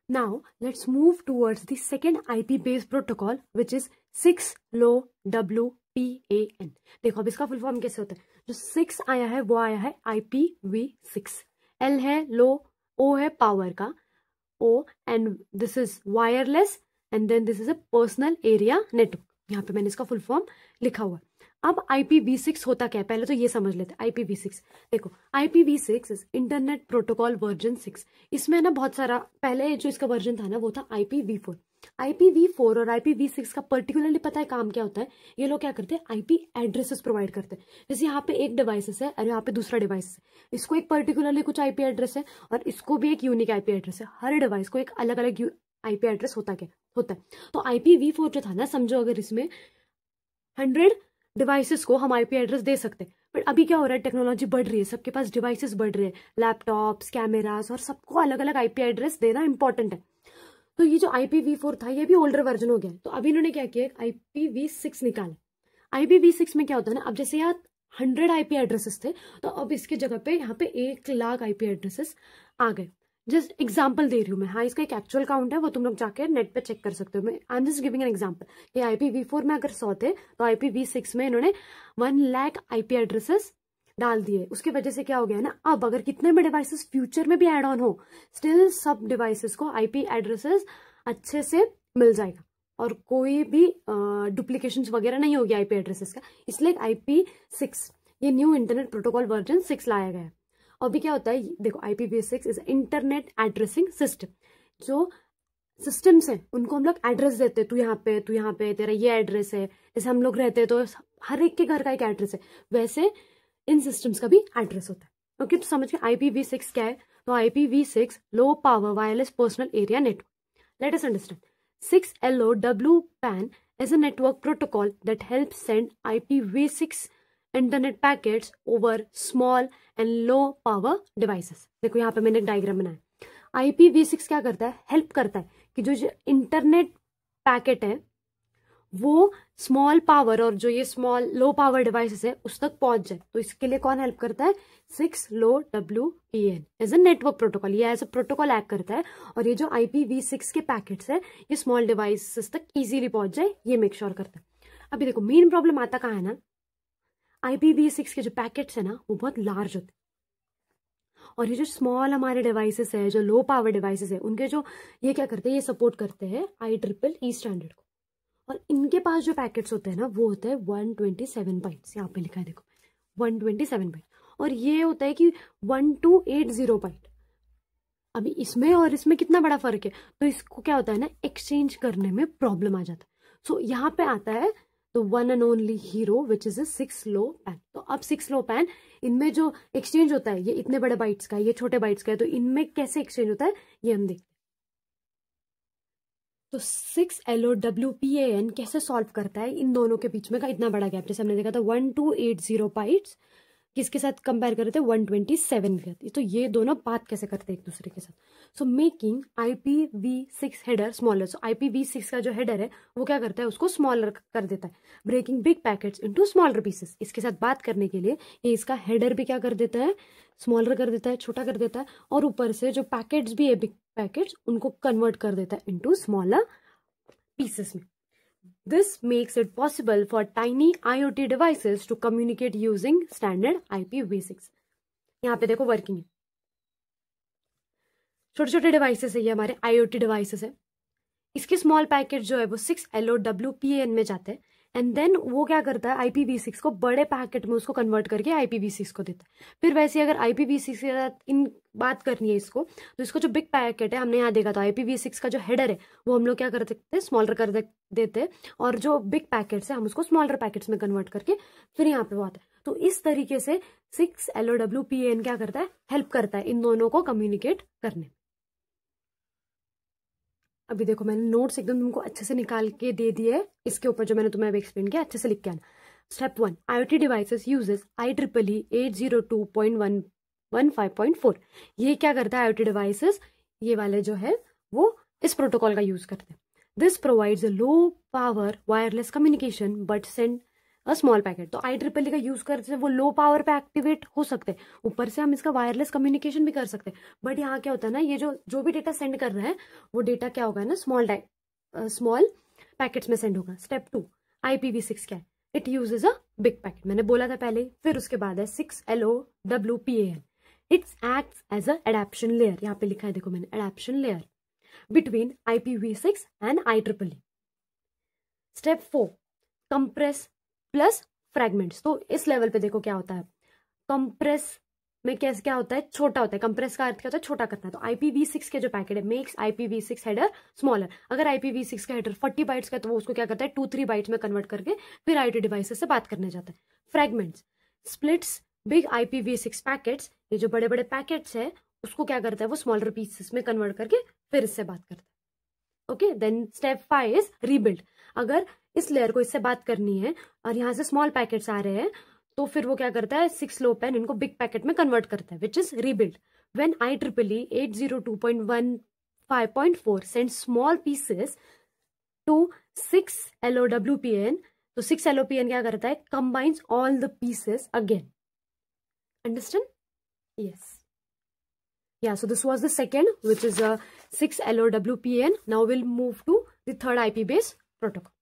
Now let's move towards the second IP based protocol which is 6LoWPAN. देखो अब इसका full form कैसे होता है. जो 6 आया है वो आया है IPv6. L है लो, O है पावर का, O and this is wireless and then this is a personal area network. यहाँ पे मैंने इसका फुल फॉर्म लिखा हुआ है. अब IPv6 होता क्या है पहले तो ये समझ लेते हैं. IPv6 देखो, IPv6 is internet protocol version 6. इसमें ना बहुत सारा, पहले जो इसका वर्जन था ना वो था IPv4. IPv4 और IPv6 का पर्टिकुलरली पता है काम क्या होता है. ये लोग क्या करते हैं, IP एड्रेसेस प्रोवाइड करते हैं. जैसे यहाँ पे एक डिवाइसेस है और यहाँ पे दूसरा डिवाइस है, इसको एक पर्टिकुलरली कुछ IP एड्रेस है और इसको भी एक यूनिक IP एड्रेस है. हर डिवाइस को एक अलग अलग IP एड्रेस होता है. तो IPv4 जो था ना, समझो अगर इसमें 100 डिवाइसेस को हम IP एड्रेस दे सकते हैं. बट अभी क्या हो रहा है, टेक्नोलॉजी बढ़ रही है, सबके पास डिवाइसेस बढ़ रहे हैं, लैपटॉप्स, कैमरास, और सबको अलग अलग IP एड्रेस देना इंपॉर्टेंट है. तो ये जो IPv4 था ये भी ओल्डर वर्जन हो गया. तो अभी इन्होंने क्या किया, IPv6 निकाला. IPv6 में क्या होता है ना, अब जैसे यहाँ 100 IP एड्रेसेस थे तो अब इसके जगह पे यहाँ पे 1,00,000 IP एड्रेसेस आ गए. जस्ट एग्जाम्पल दे रही हूँ मैं. हाँ, इसका एक एक्चुअल काउंट है, वो तुम लोग जाके नेट पे चेक कर सकते हो. मैं I am just giving an example. ये IPv4 में अगर 100 थे तो IPv6 में इन्होंने 1,00,000 IP एड्रेसेस डाल दिए. उसकी वजह से क्या हो गया ना, अब अगर कितने भी डिवाइसेस फ्यूचर में भी ऐड ऑन हो, स्टिल सब डिवाइसेस को IP एड्रेसेस अच्छे से मिल जाएगा और कोई भी डुप्लीकेशन वगैरह नहीं होगी IP एड्रेसेस का. इसलिए IP6 ये न्यू इंटरनेट प्रोटोकॉल वर्जन 6 लाया गया है. अभी क्या होता है, देखो IPv6 is internet addressing system. जो सिस्टम्स हैं उनको हम लोग एड्रेस देते हैं. तू यहाँ पे तेरा ये एड्रेस है. जैसे हम लोग रहते हैं तो हर एक के घर का एक एड्रेस है, वैसे इन सिस्टम्स का भी एड्रेस होता है. ओके, तो समझ के IPv6 क्या है. तो IPv6 low power wireless personal area network. Let us understand. 6LoWPAN is a network protocol that helps send IPv6 internet packets over small and low power devices. देखो यहाँ पे मैंने एक डायग्राम बनाया. IPv6 क्या करता है, हेल्प करता है कि जो इंटरनेट पैकेट है वो स्मॉल पावर और जो ये स्मॉल लो पावर डिवाइसेस है उस तक पहुंच जाए. तो इसके लिए कौन हेल्प करता है, 6LoWPAN as a network protocol. ये एज अ प्रोटोकॉल एक्ट करता है और ये जो IPv6 के पैकेट्स है ये स्मॉल डिवाइसेस तक इजीली पहुंच जाए, ये मेक श्योर करता है. अभी देखो मेन प्रॉब्लम आता कहाँ है ना, IPv6 के जो पैकेट्स है ना वो बहुत लार्ज होते हैं और ये जो स्मॉल हमारे डिवाइसेस है, जो लो पावर डिवाइसेस है, उनके जो ये क्या करते हैं, ये सपोर्ट करते हैं IEEE स्टैंडर्ड को. और इनके पास जो पैकेट्स होते हैं ना वो होते हैं 127 बाइट्स. यहाँ पे लिखा है देखो 127 बाइट. और ये होता है कि 1280 बाइट. अभी इसमें और इसमें कितना बड़ा फर्क है, तो इसको क्या होता है ना, एक्सचेंज करने में प्रॉब्लम आ जाता है. सो यहाँ पे आता है तो one and only hero which is 6LoWPAN. तो अब 6LoWPAN इनमें जो एक्सचेंज होता है, ये इतने बड़े बाइट्स का है, ये छोटे बाइट्स का है, तो इनमें कैसे एक्सचेंज होता है ये हम देखते हैं. तो 6LoWPAN कैसे सॉल्व करता है इन दोनों के बीच में का इतना बड़ा गैप. जैसे हमने देखा था 1280 बाइट्स किसके साथ कंपेयर कर रहे थे, 127 के साथ. तो ये दोनों बात कैसे करते हैं एक दूसरे के साथ. So making IPv6 header smaller. So IPv6 का जो हेडर है वो क्या करता है, उसको स्मॉलर कर देता है. Breaking big packets into smaller pieces. इसके साथ बात करने के लिए ये इसका हेडर भी क्या कर देता है, स्मॉलर कर देता है, छोटा कर देता है. और ऊपर से जो पैकेट्स भी है बिग पैकेट्स, उनको कन्वर्ट कर देता है इनटू स्मॉलर पीसेस में. This makes it possible for tiny IoT devices to communicate using standard IPv6. यहाँ पे देखो वर्किंग है, छोटे छोटे डिवाइसेस है, ये हमारे IoT डिवाइसेस है. इसके स्मॉल पैकेट जो है वो 6LoWPAN में जाते हैं एंड देन वो क्या करता है, IPv6 को बड़े पैकेट में उसको कन्वर्ट करके IPv6 को देता है. फिर वैसे अगर IPv6 के साथ इन बात करनी है इसको, तो इसको जो बिग पैकेट है हमने यहाँ देखा था, IPv6 का जो हेडर है वो हम लोग क्या कर सकते हैं, स्मॉलर कर देते हैं. और जो बिग पैकेट्स है हम उसको स्मॉलर पैकेट्स में कन्वर्ट करके फिर यहाँ पे वो आता है. तो इस तरीके से 6LoWPAN क्या करता है, हेल्प करता है इन दोनों को कम्युनिकेट करने. अभी देखो मैंने नोट्स एकदम तुमको अच्छे से निकाल के दे दिए. इसके ऊपर जो मैंने तुम्हें अभी एक्सप्लेन किया अच्छे से लिख के आना. Step 1, IoT devices uses IEEE 802.115.4. ये क्या करता है, IoT डिवाइसेस ये वाले जो है वो इस प्रोटोकॉल का यूज करते हैं. This provides a low power wireless communication but send a small packet. तो IEEE का यूज करते वो लो पावर पे एक्टिवेट हो सकते हैं, ऊपर से हम इसका वायरलेस कम्युनिकेशन भी कर सकते हैं। बट यहाँ क्या होता है ना, ये जो भी डेटा सेंड कर रहा है वो डेटा क्या होगा ना, स्मॉल पैकेट्स में सेंड होगा। स्टेप 2, IPv6 क्या है? It uses a big packet, मैंने बोला था पहले। फिर उसके बाद है 6LoWPAN, it's acts as a adaptation layer. यहाँ पे लिखा है देखो मैंने, adaptation layer between IPv6 and IEEE। Step 4, compress plus fragments. तो इस लेवल पे देखो क्या होता है, कंप्रेस में कैसे क्या होता है, छोटा होता है। कंप्रेस का अर्थ क्या होता है, छोटा करना है। तो IPv6 के जो पैकेट है मेक्स IPv6 हेडर स्मॉलर। अगर IPv6 का हेडर 40 बाइट्स का है तो वो उसको क्या करता है 2-3 बाइट्स में कन्वर्ट करके फिर IT डिवाइसेस से बात करने जाता है। Fragments splits big IPv6 packets, ये जो बड़े बड़े पैकेट्स है उसको क्या करता है वो स्मॉलर पीसेस में कन्वर्ट करके फिर इससे बात करता है। Okay, then step 5 is rebuild. अगर इस लेयर को इससे बात करनी है और यहाँ से स्मॉल पैकेट्स आ रहे हैं तो फिर वो क्या करता है 6LoWPAN इनको बिग पैकेट में कन्वर्ट करता है, which is rebuild. When IEEE 802.15.4 send small pieces to 6LoWPAN, तो 6LoWPAN क्या करता है, combines all the pieces again. Understand? Yes. Yeah, so this was the second, which is a 6LoWPAN. Now we'll move to the third IP based protocol.